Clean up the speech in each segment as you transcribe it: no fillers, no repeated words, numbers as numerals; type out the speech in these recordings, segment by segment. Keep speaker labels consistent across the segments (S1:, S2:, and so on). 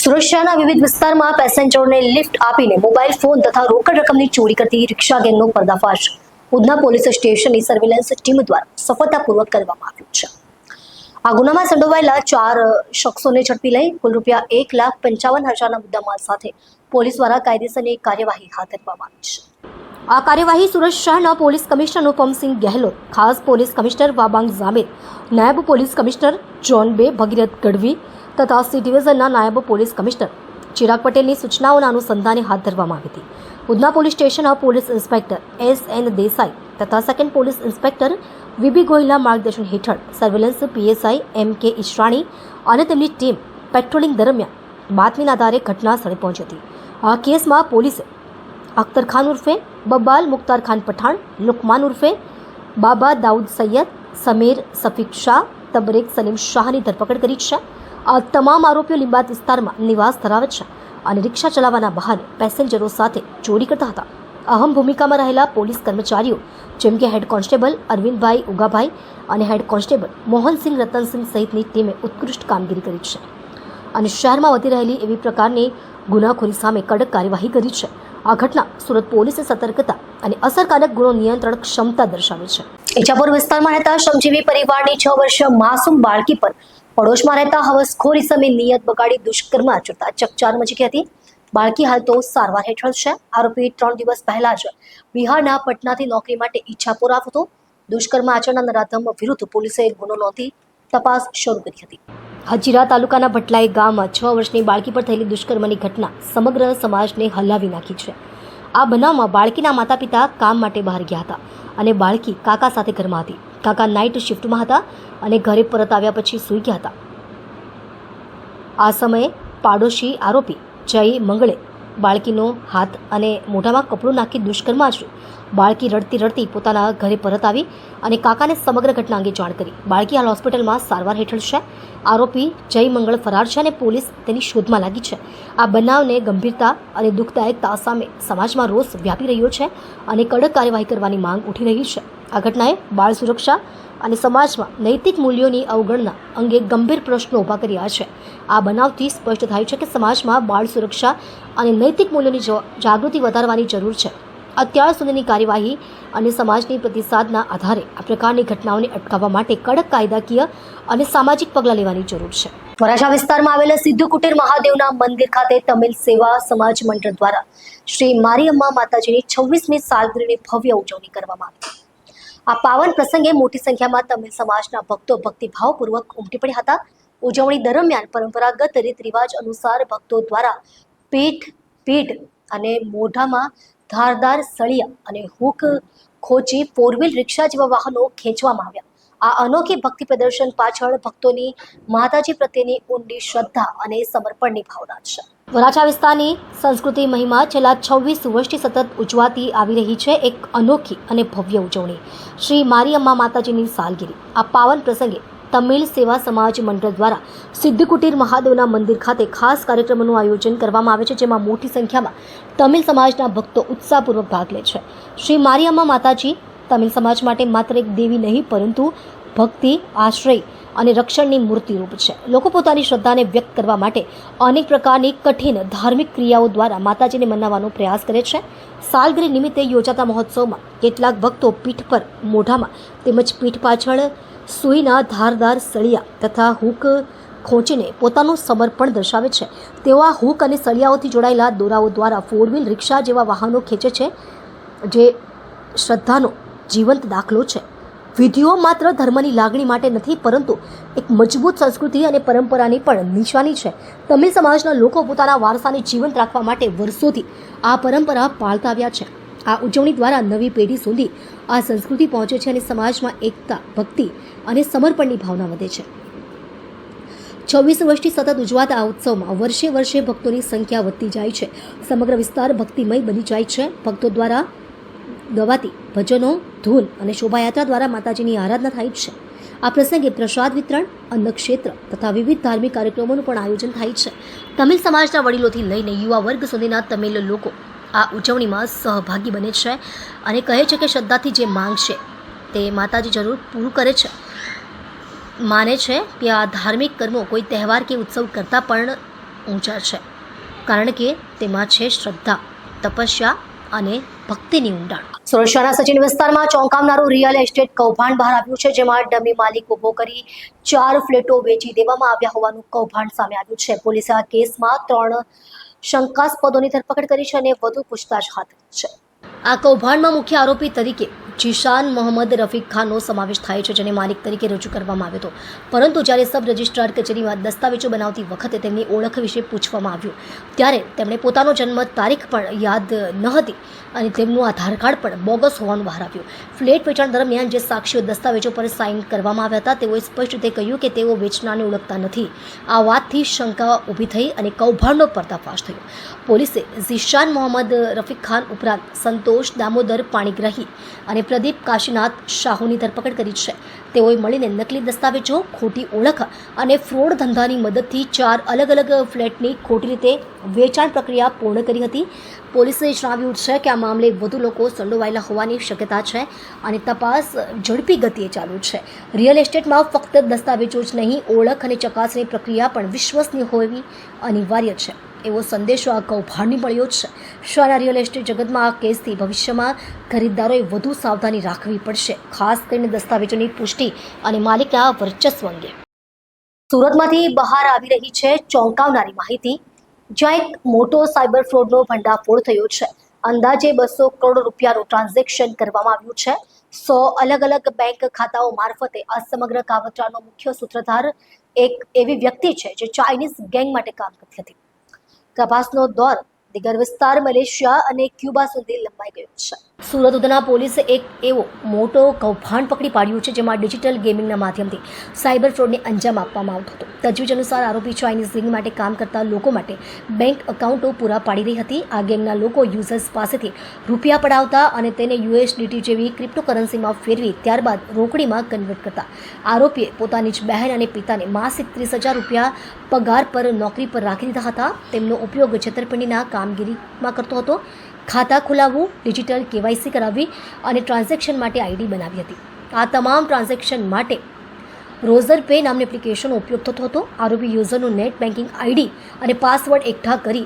S1: સુરત શહેરના વિવિધ વિસ્તારમાં પેસેન્જરોને લિફ્ટ આપીને મોબાઈલ ફોન તથા રોકડ રકમની ચોરી કરતી રિક્ષા ગેંગનો પર્દાફાશ ઉધના પોલીસ સ્ટેશનની સર્વેલન્સ ટીમ દ્વારા સફળતાપૂર્વક કરવામાં આવ્યો છે। આ ગુનામાં સંડોવાયેલા 4 શખ્સોને ઝડપી લઈ કુલ ₹1,55,000ના મુદ્દામાલ સાથે પોલીસ દ્વારા કાયદેસરની કાર્યવાહી હાથ ધરવામાં આવી છે। આ કાર્યવાહી સુરત શહેરના પોલીસ કમિશનર અનુપમસિંહ ગહેલોત, ખાસ પોલીસ કમિશનર વાબાંગ ઝામેર, નાયબ પોલીસ કમિશનર જોન 2 ભગીરથ ગઢવી તથા સી ડિવિઝનના નાયબ પોલીસ કમિશનર ચિરાગ પટેલની સૂચનાઓના અનુસંધાને હાથ ધરવામાં આવી હતી। ઉધના પોલીસ સ્ટેશનના પોલીસ ઇન્સ્પેક્ટર S.N. દેસાઈ તથા સેકન્ડ પોલીસ ઇન્સ્પેક્ટર વી.બી. ગોહિલના માર્ગદર્શન હેઠળ સર્વેલન્સ પીએસઆઈ M.K. ઈશરાણી અને તેમની ટીમ પેટ્રોલિંગ દરમિયાન બાતમીના આધારે ઘટના સ્થળે પહોંચી હતી। આ કેસમાં પોલીસે અખ્તર ખાન ઉર્ફે બબ્બાલ મુખ્તાર ખાન પઠાણ, લુકમાન ઉર્ફે બાબા દાઉદ સૈયદ, સમીર સફીક શાહ, તબરેક સલીમ શાહની ધરપકડ કરી છે। આ તમામ આરોપીઓ લીંબાદ વિસ્તારમાં નિવાસ ધરાવે છે અને રિક્ષા ચલાવવાના બહાને પેસેન્જરો સાથે ચોરી કરતા હતા। અહમ ભૂમિકામાં રહેલા પોલીસ કર્મચારીઓ જેમ કે હેડ કોન્સ્ટેબલ અરવિંદભાઈ ઉગાભાઈ અને હેડ કોન્સ્ટેબલ મોહનસિંહ રતનસિંહ સહિતની ટીમે ઉત્કૃષ્ટ કામગીરી કરી છે અને શહેરમાં વધી રહેલી એવી પ્રકારની ગુનાખોરી સામે કડક કાર્યવાહી કરી છે। આ ઘટના સુરત પોલીસે સતર્કતા અને અસરકારક ગુનો નિયંત્રણ ક્ષમતા દર્શાવે છે। ઇજાપુર વિસ્તારમાં રહેતા શ્રમજીવી પરિવારની 6 વર્ષીય માસૂમ બાળકી પર પડોશમાં રહેતા હવસખોર ઇસમે નિયત બગાડી દુષ્કર્મ આચરતા ચકચાર મચી ગઈ હતી। બાળકી હાલ તો સારવાર હેઠળ છે। આરોપી 3 દિવસ પહેલા જ બિહારના પટનાથી નોકરી માટે ઇજાપુર આવ્યો હતો। દુષ્કર્મ આચરનાર નરાધમ વિરુદ્ધ પોલીસે ગુનો નોંધી તપાસ શરૂ કરી હતી। હજીરા તાલુકાના ભટલાઈ ગામમાં 6 વર્ષની બાળકી પર થયેલી દુષ્કર્મની ઘટના સમગ્ર સમાજને હલાવી નાખી છે। આ બનાવમાં બાળકીના માતા પિતા કામ માટે બહાર ગયા હતા અને બાળકી કાકા સાથે ઘરમાં હતી। કાકા નાઇટ શિફ્ટમાં હતા અને ઘરે પરત આવ્યા પછી સૂઈ ગયા હતા। આ સમયે પાડોશી આરોપી જય મંગળે બાળકીનો હાથ અને મોઢામાં કપડું નાખી દુષ્કર્મ આચર્યું। બાળકી રડતી રડતી પોતાના ઘરે પરત આવી અને કાકાને સમગ્ર ઘટના અંગે જાણ કરી। બાળકી હાલ હોસ્પિટલમાં સારવાર હેઠળ છે। આરોપી જય મંગળ ફરાર છે અને પોલીસ તેની શોધમાં લાગી છે। આ બનાવને ગંભીરતા અને દુઃખદાયકતા સામે સમાજમાં રોષ વ્યાપી રહ્યો છે અને કડક કાર્યવાહી કરવાની માંગ ઉઠી રહી છે। આ ઘટનાએ બાળ સુરક્ષા અને સમાજમાં નૈતિક મૂલ્યોની અવગણના અંગે ગંભીર પ્રશ્નો ઊભા કર્યા છે। આ બનાવથી સ્પષ્ટ થાય છે કે સમાજમાં બાળ સુરક્ષા અને નૈતિક મૂલ્યોની જાગૃતિ વધારવાની જરૂર છે। અત્યાર સુધીની કાર્યવાહી અને સમાજની પ્રતિસાદના આધારે આ પ્રકારની ઘટનાઓને અટકાવવા માટે કડક કાયદાકીય અને સામાજિક પગલાં લેવાની જરૂર છે। વરાછા વિસ્તારમાં આવેલા સિદ્ધ કુટીર મહાદેવના મંદિર ખાતે તમિલ સેવા સમાજ મંડળ દ્વારા શ્રી મારીઅમ્મા માતાજીની 26મી સાલગીરીની ભવ્ય ઉજવણી કરવામાં આવી। આ પાવન પ્રસંગે મોટી સંખ્યામાં તમિલ સમાજના ભક્તો ભક્તિભાવપૂર્વક ઉમટી પડ્યા હતા। ઉજવણી દરમિયાન પરંપરાગત રીત રિવાજ અનુસાર ભક્તો દ્વારા પીઠ અને મોઢામાં ધારદાર સળિયા અને હુક ખોચી 4 વ્હીલ રિક્ષા જેવા વાહનો ખેંચવામાં આવ્યા। આ અનોખી ભક્તિ પ્રદર્શન પાછળ ભક્તોની માતાજી પ્રત્યેની ઊંડી શ્રદ્ધા અને સમર્પણની ભાવના છે। વરાછા વિસ્તારની સંસ્કૃતિ મહિમા છેલ્લા 26 વર્ષથી સતત ઉજવાતી આવી રહી છે એક અનોખી અને ભવ્ય ઉજવણી શ્રી મારીઅમ્મા માતાજીની સાલગીરી। આ પાવન પ્રસંગે તમિલ સેવા સમાજ મંડળ દ્વારા સિદ્ધ કુટીર મહાદેવના મંદિર ખાતે ખાસ કાર્યક્રમોનું આયોજન કરવામાં આવે છે જેમાં મોટી સંખ્યામાં તમિલ સમાજના ભક્તો ઉત્સાહપૂર્વક ભાગ લે છે। શ્રી મારીઅમ્મા માતાજી તમિલ સમાજ માટે માત્ર એક દેવી નહીં પરંતુ ભક્તિ, આશ્રય અને રક્ષણની મૂર્તિરૂપ છે। લોકો પોતાની શ્રદ્ધાને વ્યક્ત કરવા માટે અનેક પ્રકારની કઠિન ધાર્મિક ક્રિયાઓ દ્વારા માતાજીને મનાવવાનો પ્રયાસ કરે છે। સાલગીરી નિમિત્તે યોજાતા મહોત્સવમાં કેટલાક ભક્તો પીઠ પર, મોઢામાં તેમજ પીઠ પાછળ સુઈના ધારદાર સળિયા તથા હૂક ખોંચીને પોતાનું સમર્પણ દર્શાવે છે। તેઓ આ હૂક અને સળિયાઓથી જોડાયેલા દોરાઓ દ્વારા 4 વ્હીલ રિક્ષા જેવા વાહનો ખેંચે છે જે શ્રદ્ધાનો જીવંત દાખલો છે। વિધિઓ માત્ર ધર્મની લાગણી માટે નથી પરંતુ એક મજબૂત સંસ્કૃતિ અને પરંપરાની પણ નિશાની છે। તમિલ સમાજના લોકો પોતાના વારસાને જીવંત રાખવા માટે વર્ષોથી આ પરંપરા પાળતા આવ્યા છે। આ ઉજવણી દ્વારા નવી પેઢી સુધી આ સંસ્કૃતિ પહોંચે છે અને સમાજમાં એકતા, ભક્તિ અને સમર્પણની ભાવના વધે છે। 26 વર્ષથી સતત ઉજવાતા આ ઉત્સવમાં વર્ષે વર્ષે ભક્તોની સંખ્યા વધતી જાય છે। સમગ્ર વિસ્તાર ભક્તિમય બની જાય છે। ભક્તો દ્વારા ગવાતી ભજનો, ધૂન અને શોભાયાત્રા દ્વારા માતાજીની આરાધના થાય છે। આ પ્રસંગે પ્રસાદ વિતરણ, અન્નક્ષેત્ર તથા વિવિધ ધાર્મિક કાર્યક્રમોનું પણ આયોજન થાય છે। તમિલ સમાજના વડીલોથી લઈને યુવા વર્ગ સુધીના તમિલ લોકો આ ઉજવણીમાં સહભાગી બને છે અને કહે છે કે શ્રદ્ધાથી જે માંગશે તે માતાજી જરૂર પૂરું કરે છે। માને છે કે આ ધાર્મિક કર્મો કોઈ તહેવાર કે ઉત્સવ કરતાં પણ ઊંચા છે, કારણ કે તેમાં છે શ્રદ્ધા, તપસ્યા અને ભક્તિની ઊંડાણ. સુરત શહેરના સચિન વિસ્તારમાં ચોંકાવનારું રિયલ એસ્ટેટ કૌભાંડ બહાર આવ્યું છે, જેમાં ડમી માલિક ઉભો કરી 4 ફ્લેટો વેચી દેવામાં આવ્યા હોવાનું કૌભાંડ સામે આવ્યું છે. પોલીસે આ કેસમાં 3 શંકાસ્પદોની ધરપકડ કરી છે અને વધુ પૂછતાછ હાથ ધરી છે. આ કૌભાંડમાં મુખ્ય આરોપી તરીકે જીશાન મોહમ્મદ રફીક ખાનનો સમાવેશ થાય છે, જેને માલિક તરીકે રજૂ કરવામાં આવ્યો હતો. પરંતુ જ્યારે સબ રજિસ્ટ્રાર કચેરીમાં દસ્તાવેજો બનાવતી વખતે તેમની ઓળખ વિશે પૂછવામાં આવ્યું, ત્યારે તેમણે પોતાનો જન્મ તારીખ પણ યાદ ન હતી અને તેમનું આધાર કાર્ડ પણ બોગસ હોવાનું બહાર આવ્યું. ફ્લેટ વેચાણ દરમિયાન જે સાક્ષીઓ દસ્તાવેજો પર સાઇન કરવામાં આવ્યા હતા, તેઓએ સ્પષ્ટ રીતે કહ્યું કે તેઓ વેચનારને ઓળખતા નથી. આ વાતથી શંકા ઊભી થઈ અને કૌભાંડનો પર્દાફાશ થયો. પોલીસે ઝીશાન મોહમ્મદ રફીક ખાન ઉપરાંત સંતોષ દામોદર પાણીગ્રાહી અને પ્રદીપ કાશીનાથ શાહુની ધરપકડ કરી છે. તેઓએ મળીને નકલી દસ્તાવેજો, ખોટી ઓળખ અને ફ્રોડ ધંધાની મદદથી 4 અલગ અલગ ફ્લેટની ખોટી રીતે વેચાણ પ્રક્રિયા પૂર્ણ કરી હતી. પોલીસે જણાવ્યું છે કે આ મામલે વધુ લોકો સંડોવાયેલા હોવાની શક્યતા છે અને તપાસ ઝડપી ગતિએ ચાલુ છે. રિયલ એસ્ટેટમાં ફક્ત દસ્તાવેજો જ નહીં, ઓળખ અને ચકાસણી પ્રક્રિયા પણ વિશ્વસનીય હોવી અનિવાર્ય છે, એવો સંદેશો આ કૌભાંડની મળ્યો છે. શહેરના રિયલ એસ્ટેટ જગતમાં આ કેસથી ભવિષ્યમાં ખરીદદારોએ વધુ સાવધાની રાખવી પડશે, ખાસ કરીને દસ્તાવેજોની પુષ્ટિ અને માલિકના વર્ચસ્વ અંગે. સુરતમાંથી બહાર આવી રહી છે ચોંકાવનારી માહિતી, જ્યાં એક મોટો સાયબર ફ્રોડનો ભંડાફોડ થયો છે. અંદાજે 200 કરોડ રૂપિયાનું ટ્રાન્ઝેક્શન કરવામાં આવ્યું છે. 100 અલગ અલગ બેંક ખાતાઓ મારફતે આ સમગ્ર કાવતરાનો મુખ્ય સૂત્રધાર એક એવી વ્યક્તિ છે જે ચાઇનીઝ ગેંગ માટે કામ કરતી હતી. તપાસનો દોર દિગર વિસ્તાર, મલેશિયા અને ક્યુબા સુધી લંબાઈ ગયો છે. સુરત ઉધના પોલીસે એક એવો મોટો કૌભાંડ પકડી પાડ્યું છે, જેમાં ડિજિટલ ગેમિંગના માધ્યમથી સાયબર ફ્રોડને અંજામ આપવામાં આવતો હતો. તજવીજ અનુસાર આરોપી ચાઇનીઝ ગેંગ માટે કામ કરતા લોકો માટે બેંક એકાઉન્ટો પૂરા પાડી રહી હતી. આ ગેંગના લોકો યુઝર્સ પાસેથી રૂપિયા પડાવતા અને તેને USDT જેવી ક્રિપ્ટોકરન્સીમાં ફેરવી ત્યારબાદ રોકડીમાં કન્વર્ટ કરતા. આરોપીએ પોતાની જ બહેન અને પિતાને માસિક 30,000 રૂપિયા પગાર પર નોકરી પર રાખી દીધા હતા. તેમનો ઉપયોગ છેતરપિંડીના કામગીરીમાં કરતો હતો. ખાતા ખોલાવવું, ડિજિટલ KYC કરાવવી અને ટ્રાન્ઝેક્શન માટે ID બનાવી હતી. આ તમામ ટ્રાન્ઝેક્શન માટે રોઝર પે નામની એપ્લિકેશનનો ઉપયોગ થતો હતો. આરોપી યુઝરનું નેટ બેન્કિંગ ID અને પાસવર્ડ એકઠા કરી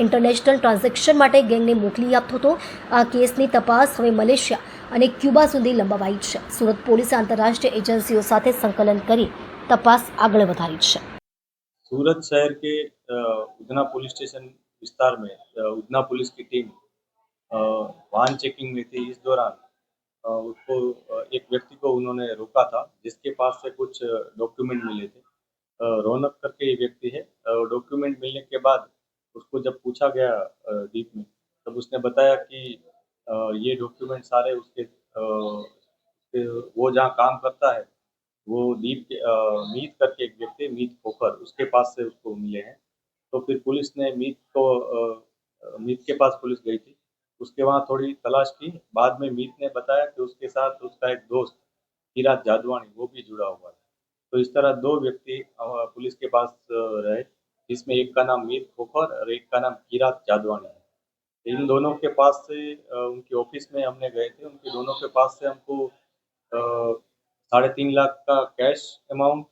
S1: ઇન્ટરનેશનલ ટ્રાન્ઝેક્શન માટે ગેંગને મોકલી આપતો હતો. આ કેસની તપાસ હવે મલેશિયા અને ક્યુબા સુધી લંબાવાઈ છે. સુરત પોલીસે આંતરરાષ્ટ્રીય એજન્સીઓ સાથે સંકલન કરી તપાસ આગળ વધારી છે.
S2: सूरत शहर के उधना पुलिस स्टेशन विस्तार में उधना पुलिस की टीम वाहन चेकिंग में थी. इस दौरान उसको एक व्यक्ति को उन्होंने रोका था, जिसके पास से कुछ डॉक्यूमेंट मिले थे. रौनक करके ये व्यक्ति है. डॉक्यूमेंट मिलने के बाद उसको जब पूछा गया डीप में, तब उसने बताया कि ये डॉक्यूमेंट सारे उसके वो जहाँ काम करता है वो मीत करके एक व्यक्ति, मीत खोखर, उसके पास से उसको मिले हैं. तो फिर पुलिस ने मीत के पास पुलिस गई थी. उसके वहाँ थोड़ी तलाश की. बाद में मीत ने बताया कि उसके साथ उसका एक दोस्त किरात जादवानी वो भी जुड़ा हुआ है. तो इस तरह 2 व्यक्ति पुलिस के पास रहे, जिसमें एक का नाम मीत खोखर और एक का नाम किरात जादवानी है. इन दोनों के पास से उनके ऑफिस में हमने गए थे. उनके दोनों के पास से हमको 3.5 लाख का कैश अमाउंट,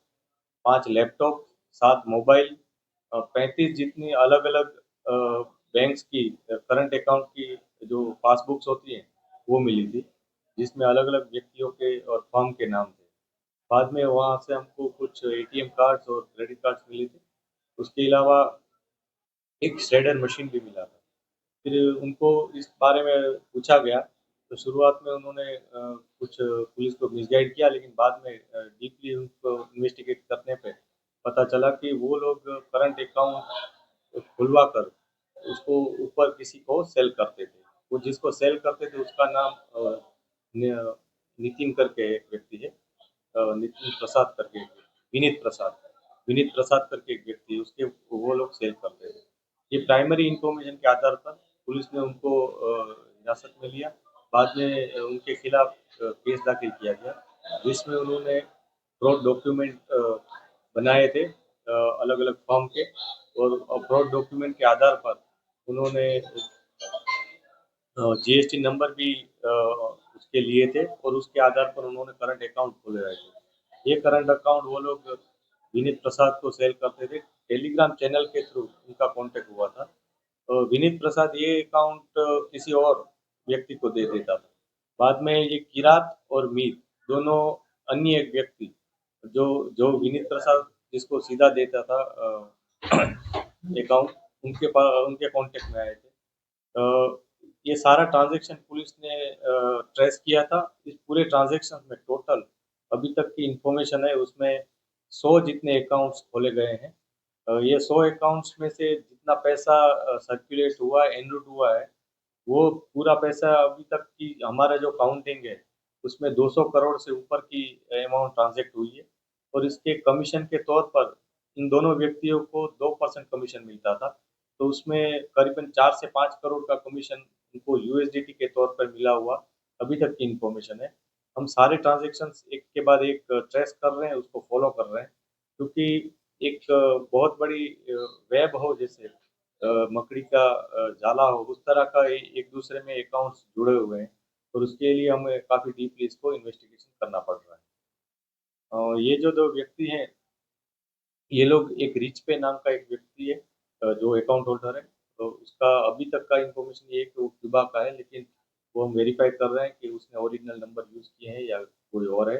S2: 5 लैपटॉप, 7 मोबाइल, 35 जितनी अलग अलग बैंक्स की करंट अकाउंट की जो पासबुक्स होती हैं वो मिली थी, जिसमें अलग अलग व्यक्तियों के और फर्म के नाम थे. बाद में वहाँ से हमको कुछ ATM कार्ड्स और क्रेडिट कार्ड्स मिले थे. उसके अलावा एक श्रेडर मशीन भी मिला था. फिर उनको इस बारे में पूछा गया तो शुरुआत में उन्होंने कुछ पुलिस को मिसगाइड किया, लेकिन बाद में डीपली उनको इन्वेस्टिगेट करने पे पता चला कि वो लोग करंट अकाउंट खुलवा कर उसको ऊपर किसी को सेल करते थे. वो जिसको सेल करते थे उसका नाम नितिन करके एक व्यक्ति है, नितिन प्रसाद करके विनीत प्रसाद करके एक व्यक्ति, उसके वो लोग सेल करते थे. ये प्राइमरी इंफॉर्मेशन के आधार पर पुलिस ने उनको हिरासत में लिया. बाद में उनके खिलाफ केस दाखिल किया गया, जिसमें उन्होंने फ्रॉड डॉक्यूमेंट बनाए थे अलग अलग फर्म के, और फ्रॉड डॉक्यूमेंट के आधार पर उन्होंने GST नंबर भी उसके लिए थे, और उसके आधार पर उन्होंने करंट अकाउंट खोले रहे थे. ये करंट अकाउंट वो लोग विनीत प्रसाद को सेल करते थे टेलीग्राम चैनल के थ्रू उनका कांटेक्ट हुआ था। विनीत प्रसाद ये अकाउंट किसी और व्यक्ति को दे देता था। बाद में ये किरात और मीर दोनों अन्य एक व्यक्ति जो जो विनीत प्रसाद जिसको सीधा देता था अकाउंट उनके कांटेक्ट में आए थे। ये सारा ट्रांजैक्शन पुलिस ने ट्रेस किया था। इस पूरे ट्रांजैक्शन में टोटल अभी तक की इंफॉर्मेशन है उसमें 100 जितने अकाउंट्स खोले गए हैं। ये 100 अकाउंट्स में से जितना पैसा सर्कुलेट हुआ है, एनरूट हुआ है, वो पूरा पैसा अभी तक की हमारा जो काउंटिंग है उसमें 200 करोड़ से ऊपर की अमाउंट ट्रांजैक्ट हुई है। और इसके कमीशन के तौर पर इन दोनों व्यक्तियों को 2% कमीशन मिलता था। तो उसमें करीबन 4 से 5 करोड़ का कमीशन उनको यूएसडीटी के तौर पर मिला हुआ अभी तक की इंफॉर्मेशन है। हम सारे ट्रांजैक्शंस एक के बाद एक ट्रेस कर रहे हैं, उसको फॉलो कर रहे हैं, क्योंकि एक बहुत बड़ी वेब हो जैसे मकड़ी का जाला हो, उस तरह का एक दूसरे में अकाउंट्स जुड़े हुए हैं और उसके लिए हमें काफ़ी डीपली इसको इन्वेस्टिगेशन करना पड़ रहा है। ये जो 2 व्यक्ति हैं, ये लोग एक रिच पे नाम का एक व्यक्ति है जो अकाउंट होल्डर है। तो उसका अभी तक का इन्फॉर्मेशन ये है कि वो क्यूबा का है, लेकिन वो हम वेरीफाई कर रहे हैं कि उसने ओरिजिनल नंबर यूज़ किए हैं या कोई और है।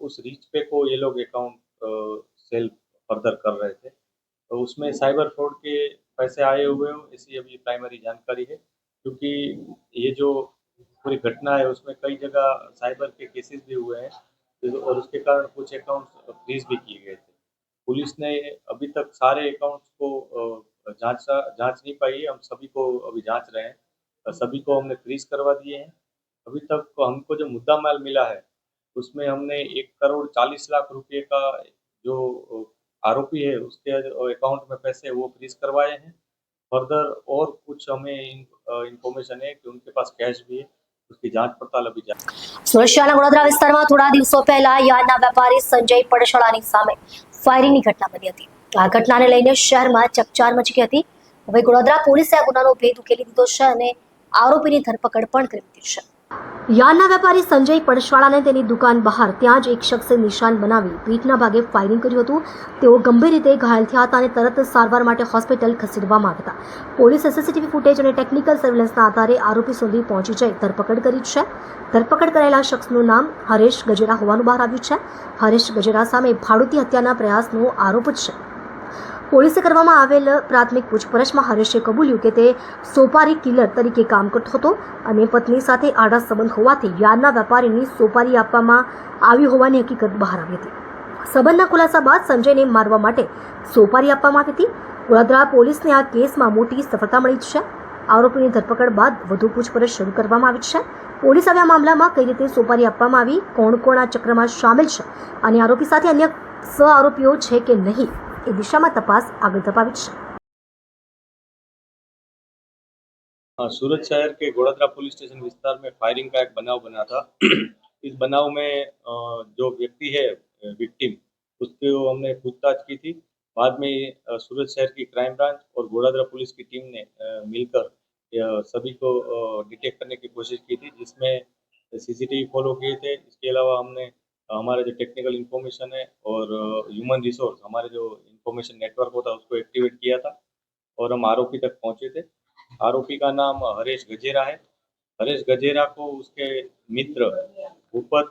S2: उस रिच पे को ये लोग अकाउंट सेल फर्दर कर रहे थे। तो उसमें साइबर फ्रॉड के पैसे आए हुए हों, ऐसी अभी प्राइमरी जानकारी है, क्योंकि ये जो पूरी घटना है उसमें कई जगह साइबर के केसेस भी हुए हैं और उसके कारण कुछ अकाउंट्स फ्रीज भी किए गए थे। पुलिस ने अभी तक सारे अकाउंट्स को जांच नहीं पाई है, हम सभी को अभी जांच रहे हैं। सभी को हमने फ्रीज करवा दिए हैं। अभी तक को हमको जो मुद्दा माल मिला है उसमें हमने 1,40,00,000 रुपए का जो आरोपी है उसके अकाउंट में पैसे वो फ्रीज करवाए हैं। फर्दर और कुछ हमें इन्फॉर्मेशन है कि उनके पास कैश भी है, उसकी जांच पड़ताल अभी जारी है।
S1: સુરત શહેરના વડોદરા વિસ્તારમાં થોડા દિવસો પહેલા યાર્ડના વેપારી સંજય પડશાળાની સામે ફાયરિંગની ઘટના બની હતી. આ ઘટનાને લઈને શહેરમાં ચકચાર મચી ગઈ હતી. હવે વડોદરા પોલીસે આ ગુનાનો ભેદ ઉકેલી દીધો છે અને આરોપીની ધરપકડ પણ કરી દીધી છે. યાર્ડના વેપારી સંજય પડશાળાને તેની દુકાન બહાર ત્યાં જ એક શખ્સે નિશાન બનાવી પીઠના ભાગે ફાયરિંગ કર્યું હતું. તેઓ ગંભીર રીતે ઘાયલ થયા હતા અને તરત સારવાર માટે હોસ્પિટલ ખસેડવામાં આવ્યા હતા. પોલીસે સીસીટીવી ફૂટેજ અને ટેકનિકલ સર્વેલન્સના આધારે આરોપી સુધી પહોંચી જઈ ધરપકડ કરી છે. ધરપકડ કરાયેલા શખ્સનું નામ હરેશ ગજેરા હોવાનું બહાર આવ્યું છે. હરેશ ગજેરા સામે ભાડૂતી હત્યાના પ્રયાસનો આરોપ છે. પોલીસે કરવામાં આવેલ પ્રાથમિક પૂછપરછમાં હરેશે કબૂલ્યું કે તે સોપારી કિલર તરીકે કામ કરતો હતો અને પત્ની સાથે આડા સંબંધ હોવાથી યાર્ડના વેપારીની સોપારી આપવામાં આવી હોવાની હકીકત બહાર આવી હતી. સંબંધના ખુલાસા બાદ સંજયને મારવા માટે સોપારી આપવામાં આવી હતી. વડોદરા પોલીસને આ કેસમાં મોટી સફળતા મળી છે. આરોપીની ધરપકડ બાદ વધુ પૂછપરછ શરૂ કરવામાં આવી છે. પોલીસ હવે આ મામલામાં કઈ રીતે સોપારી આપવામાં આવી, કોણ કોણ આ ચક્રમાં સામેલ છે અને આરોપી સાથે અન્ય સહ આરોપીઓ છે કે નહીં એ દિશામાં તપાસ આગળ ધપાવી છે.
S2: सूरत शहर के गोड़ादरा पुलिस स्टेशन विस्तार में फायरिंग का एक बनाव बना था। इस बनाव में जो व्यक्ति है विक्टिम उसको हमने पूछताछ की थी। बाद में सूरत शहर की क्राइम ब्रांच और गोड़ादरा पुलिस की टीम ने मिलकर सभी को डिटेक्ट करने की कोशिश की थी, जिसमें सीसीटीवी फॉलो किए थे। इसके अलावा हमने हमारा जो टेक्निकल इंफॉर्मेशन है और ह्यूमन रिसोर्स हमारे जो इंफॉर्मेशन नेटवर्क होता है उसको एक्टिवेट किया था और हम आरोपी तक पहुंचे थे। आरोपी का नाम हरेश गजेरा है। हरेश गजेरा को उसके मित्र भूपत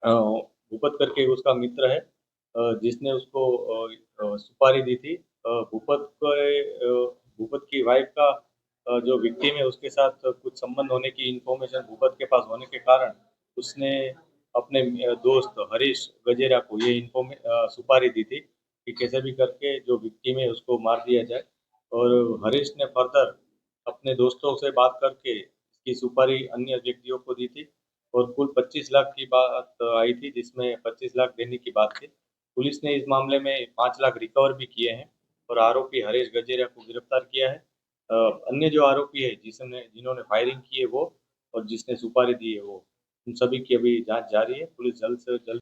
S2: भूपत करके उसका मित्र है, जिसने उसको सुपारी दी थी। भूपत की वाइफ का जो विक्टिम है उसके साथ कुछ संबंध होने की इंफॉर्मेशन भूपत के पास होने के कारण उसने अपने दोस्त हरीश गजेरा को ये सुपारी दी थी कि कैसे भी करके जो विक्टिम है उसको मार दिया जाए। और हरीश ने फर्दर अपने दोस्तों से बात करके इसकी सुपारी अन्य व्यक्तियों को दी थी और कुल 25 लाख की बात आई थी, जिसमें 25 लाख देने की बात थी। पुलिस ने इस मामले में 5 लाख रिकवर भी किए हैं और आरोपी हरेश गजेरा को गिरफ्तार किया है। अन्य जो आरोपी है जिन्होंने फायरिंग की है वो और जिसने सुपारी दी है वो, उन सभी की अभी जांच जारी है। पुलिस जल्द से जल्द